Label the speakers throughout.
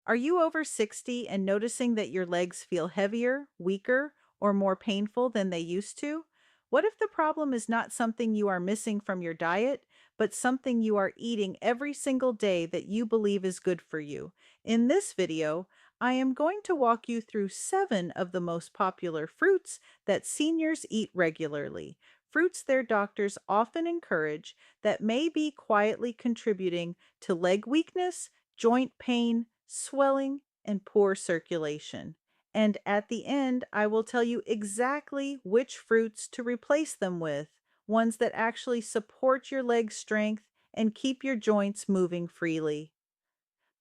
Speaker 1: Are you over 60 and noticing that your legs feel heavier, weaker, or more painful than they used to? What if the problem is not something you are missing from your diet, but something you are eating every single day that you believe is good for you? In this video, I am going to walk you through 7 of the most popular fruits that seniors eat regularly. Fruits their doctors often encourage that may be quietly contributing to leg weakness, joint pain, swelling, and poor circulation. And at the end, I will tell you exactly which fruits to replace them with, ones that actually support your leg strength and keep your joints moving freely.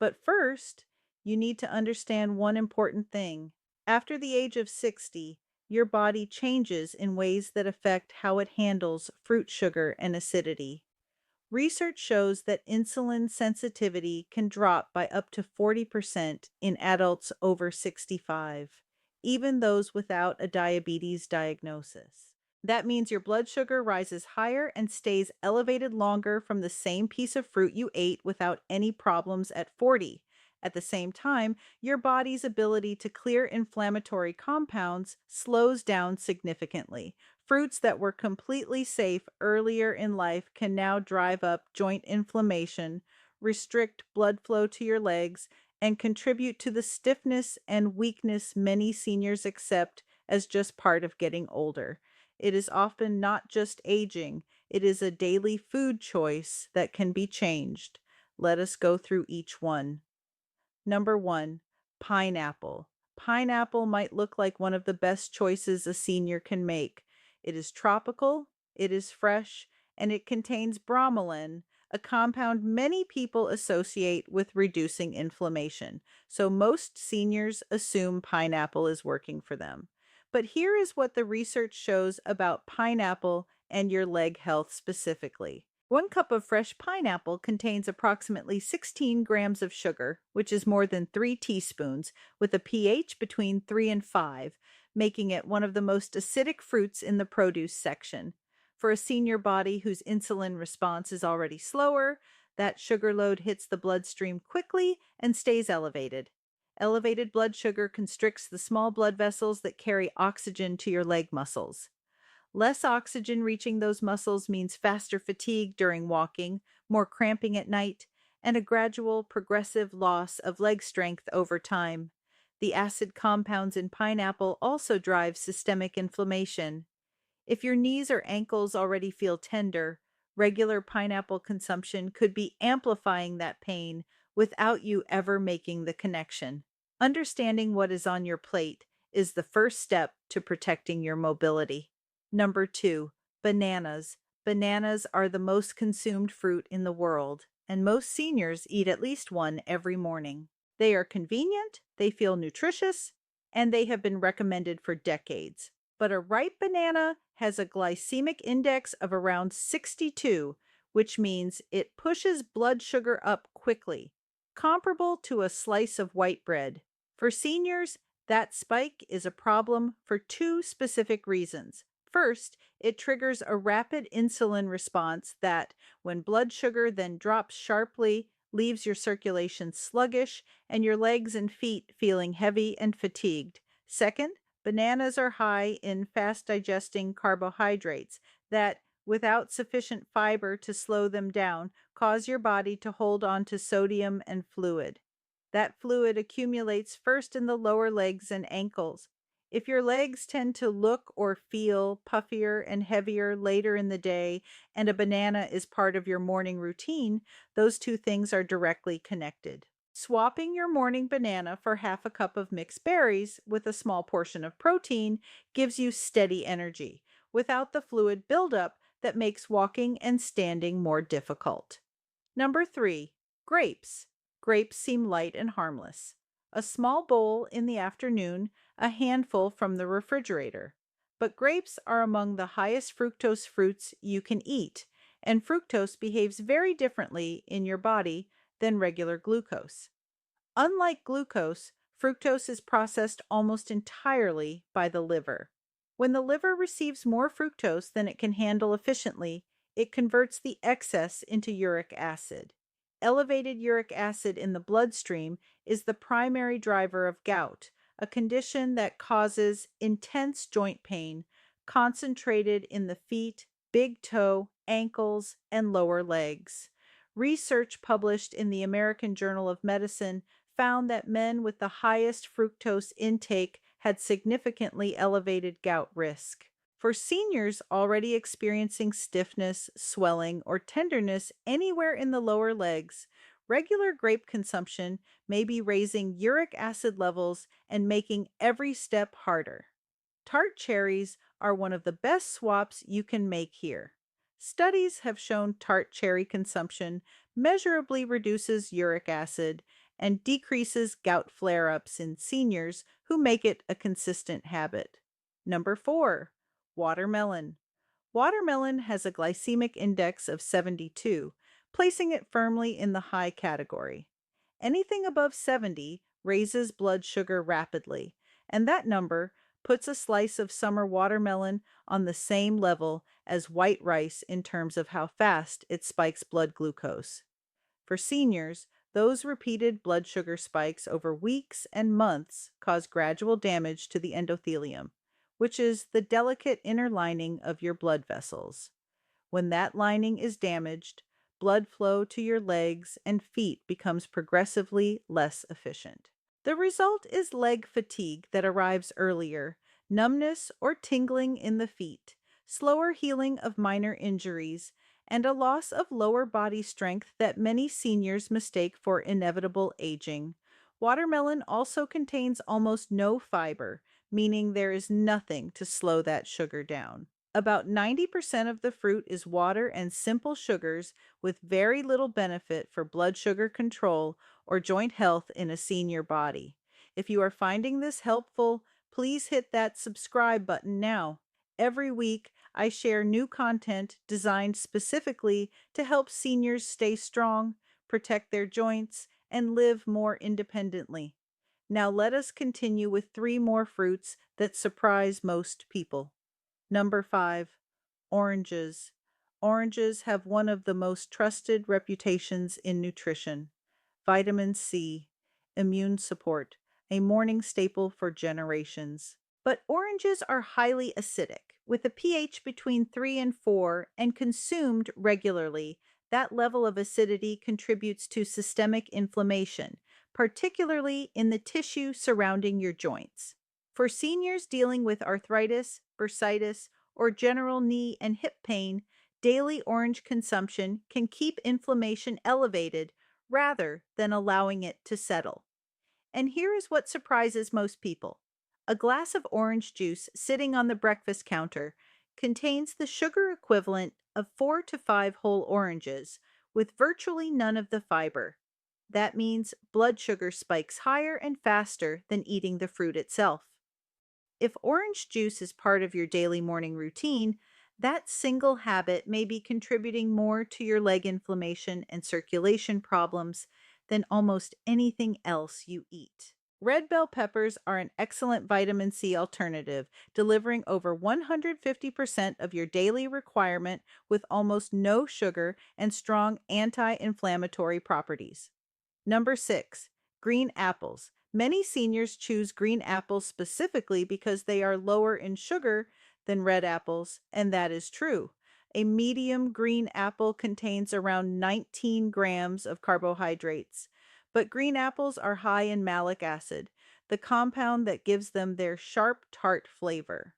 Speaker 1: But first, you need to understand one important thing. After the age of 60, your body changes in ways that affect how it handles fruit sugar and acidity. Research shows that insulin sensitivity can drop by up to 40% in adults over 65, even those without a diabetes diagnosis. That means your blood sugar rises higher and stays elevated longer from the same piece of fruit you ate without any problems at 40. At the same time, your body's ability to clear inflammatory compounds slows down significantly. Fruits that were completely safe earlier in life can now drive up joint inflammation, restrict blood flow to your legs, and contribute to the stiffness and weakness many seniors accept as just part of getting older. It is often not just aging, it is a daily food choice that can be changed. Let us go through each one. Number 1, pineapple. Pineapple might look like one of the best choices a senior can make. It is tropical, it is fresh, and it contains bromelain, a compound many people associate with reducing inflammation. So most seniors assume pineapple is working for them. But here is what the research shows about pineapple and your leg health specifically. 1 cup of fresh pineapple contains approximately 16 grams of sugar, which is more than 3 teaspoons, with a pH between 3 and 5, making it one of the most acidic fruits in the produce section. For a senior body whose insulin response is already slower, that sugar load hits the bloodstream quickly and stays elevated. Elevated blood sugar constricts the small blood vessels that carry oxygen to your leg muscles. Less oxygen reaching those muscles means faster fatigue during walking, more cramping at night, and a gradual, progressive loss of leg strength over time. The acid compounds in pineapple also drive systemic inflammation. If your knees or ankles already feel tender, regular pineapple consumption could be amplifying that pain without you ever making the connection. Understanding what is on your plate is the first step to protecting your mobility. Number 2, bananas. Bananas are the most consumed fruit in the world, and most seniors eat at least one every morning. They are convenient, they feel nutritious, and they have been recommended for decades. But a ripe banana has a glycemic index of around 62, which means it pushes blood sugar up quickly, comparable to a slice of white bread. For seniors, that spike is a problem for 2 specific reasons. First, it triggers a rapid insulin response that, when blood sugar then drops sharply, leaves your circulation sluggish and your legs and feet feeling heavy and fatigued. Second, bananas are high in fast digesting carbohydrates that, without sufficient fiber to slow them down, cause your body to hold on to sodium and fluid. That fluid accumulates first in the lower legs and ankles. If your legs tend to look or feel puffier and heavier later in the day, and a banana is part of your morning routine, those 2 things are directly connected. Swapping your morning banana for half a cup of mixed berries with a small portion of protein gives you steady energy, without the fluid buildup that makes walking and standing more difficult. Number 3, grapes. Grapes seem light and harmless. A small bowl in the afternoon, a handful from the refrigerator. But grapes are among the highest fructose fruits you can eat, and fructose behaves very differently in your body than regular glucose. Unlike glucose, fructose is processed almost entirely by the liver. When the liver receives more fructose than it can handle efficiently, it converts the excess into uric acid. Elevated uric acid in the bloodstream is the primary driver of gout, a condition that causes intense joint pain concentrated in the feet, big toe, ankles, and lower legs. Research published in the American Journal of Medicine found that men with the highest fructose intake had significantly elevated gout risk. For seniors already experiencing stiffness, swelling, or tenderness anywhere in the lower legs, regular grape consumption may be raising uric acid levels and making every step harder. Tart cherries are one of the best swaps you can make here. Studies have shown tart cherry consumption measurably reduces uric acid and decreases gout flare ups in seniors who make it a consistent habit. Number 4, watermelon. Watermelon has a glycemic index of 72, placing it firmly in the high category. Anything above 70 raises blood sugar rapidly, and that number puts a slice of summer watermelon on the same level as white rice in terms of how fast it spikes blood glucose. For seniors, those repeated blood sugar spikes over weeks and months cause gradual damage to the endothelium, which is the delicate inner lining of your blood vessels. When that lining is damaged, blood flow to your legs and feet becomes progressively less efficient. The result is leg fatigue that arrives earlier, numbness or tingling in the feet, slower healing of minor injuries, and a loss of lower body strength that many seniors mistake for inevitable aging. Watermelon also contains almost no fiber, meaning there is nothing to slow that sugar down. About 90% of the fruit is water and simple sugars with very little benefit for blood sugar control or joint health in a senior body. If you are finding this helpful, please hit that subscribe button now. Every week, I share new content designed specifically to help seniors stay strong, protect their joints, and live more independently. Now let us continue with 3 more fruits that surprise most people. Number 5, oranges. Oranges have one of the most trusted reputations in nutrition. Vitamin C, immune support, a morning staple for generations. But oranges are highly acidic, with a pH between 3 and 4, and consumed regularly. That level of acidity contributes to systemic inflammation, particularly in the tissue surrounding your joints. For seniors dealing with arthritis, bursitis, or general knee and hip pain, daily orange consumption can keep inflammation elevated rather than allowing it to settle. And here is what surprises most people. A glass of orange juice sitting on the breakfast counter contains the sugar equivalent of 4 to 5 whole oranges, with virtually none of the fiber. That means blood sugar spikes higher and faster than eating the fruit itself. If orange juice is part of your daily morning routine, that single habit may be contributing more to your leg inflammation and circulation problems than almost anything else you eat. Red bell peppers are an excellent vitamin C alternative, delivering over 150% of your daily requirement with almost no sugar and strong anti-inflammatory properties. Number 6, green apples. Many seniors choose green apples specifically because they are lower in sugar than red apples, and that is true. A medium green apple contains around 19 grams of carbohydrates, but green apples are high in malic acid, the compound that gives them their sharp, tart flavor.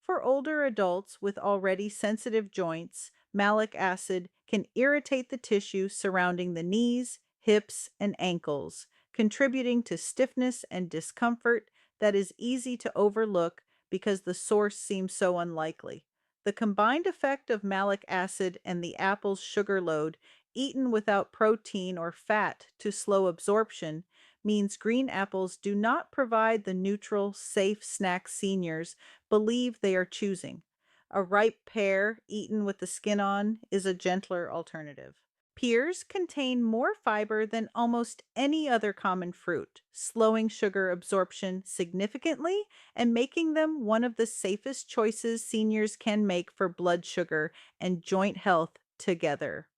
Speaker 1: For older adults with already sensitive joints, malic acid can irritate the tissue surrounding the knees, hips, and ankles, contributing to stiffness and discomfort that is easy to overlook because the source seems so unlikely. The combined effect of malic acid and the apple's sugar load, eaten without protein or fat to slow absorption, means green apples do not provide the neutral, safe snack seniors believe they are choosing. A ripe pear eaten with the skin on is a gentler alternative. Pears contain more fiber than almost any other common fruit, slowing sugar absorption significantly and making them one of the safest choices seniors can make for blood sugar and joint health together.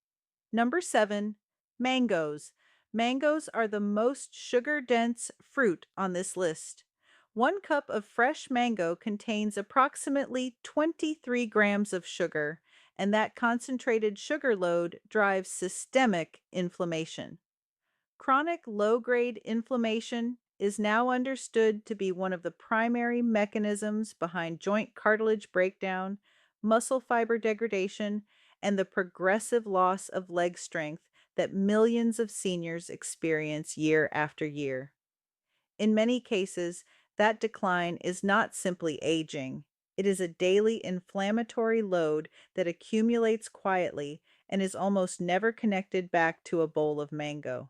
Speaker 1: Number 7, Mangoes. Mangoes are the most sugar-dense fruit on this list. 1 cup of fresh mango contains approximately 23 grams of sugar, and that concentrated sugar load drives systemic inflammation. Chronic low grade inflammation is now understood to be one of the primary mechanisms behind joint cartilage breakdown, muscle fiber degradation, and the progressive loss of leg strength that millions of seniors experience year after year. In many cases, that decline is not simply aging, it is a daily inflammatory load that accumulates quietly and is almost never connected back to a bowl of mango.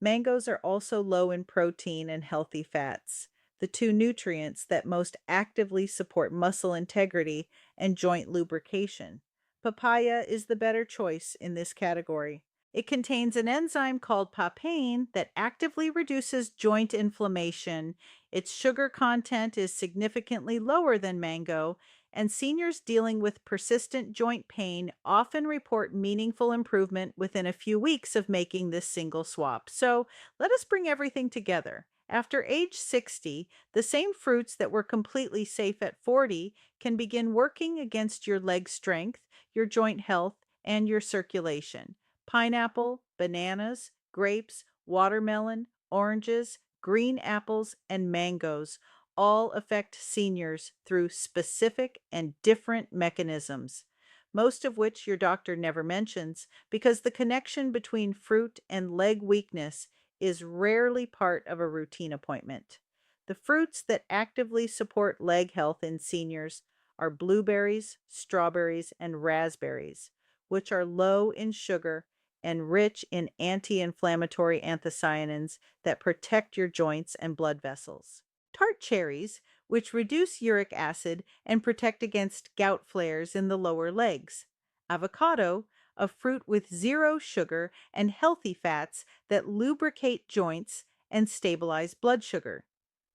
Speaker 1: Mangoes are also low in protein and healthy fats, the two nutrients that most actively support muscle integrity and joint lubrication. Papaya is the better choice in this category. It contains an enzyme called papain that actively reduces joint inflammation. Its sugar content is significantly lower than mango, and seniors dealing with persistent joint pain often report meaningful improvement within a few weeks of making this single swap. So let us bring everything together. After age 60, the same fruits that were completely safe at 40 can begin working against your leg strength, your joint health, and your circulation. Pineapple, bananas, grapes, watermelon, oranges, green apples, and mangoes all affect seniors through specific and different mechanisms, most of which your doctor never mentions because the connection between fruit and leg weakness is rarely part of a routine appointment. The fruits that actively support leg health in seniors are blueberries, strawberries, and raspberries, which are low in sugar and rich in anti inflammatory anthocyanins that protect your joints and blood vessels. Tart cherries, which reduce uric acid and protect against gout flares in the lower legs. Avocado, a fruit with zero sugar and healthy fats that lubricate joints and stabilize blood sugar.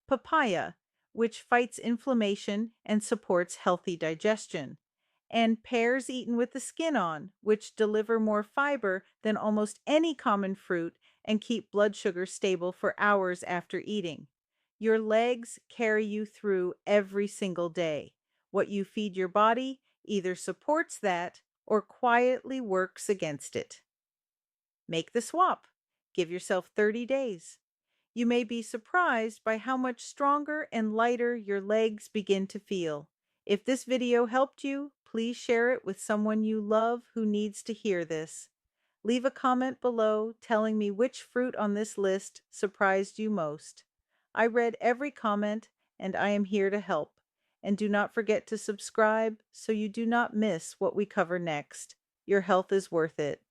Speaker 1: Papaya, which fights inflammation and supports healthy digestion, and pears eaten with the skin on, which deliver more fiber than almost any common fruit and keep blood sugar stable for hours after eating. Your legs carry you through every single day. What you feed your body either supports that or quietly works against it. Make the swap. Give yourself 30 days. You may be surprised by how much stronger and lighter your legs begin to feel. If this video helped you, please share it with someone you love who needs to hear this. Leave a comment below telling me which fruit on this list surprised you most. I read every comment and I am here to help. And do not forget to subscribe so you do not miss what we cover next. Your health is worth it.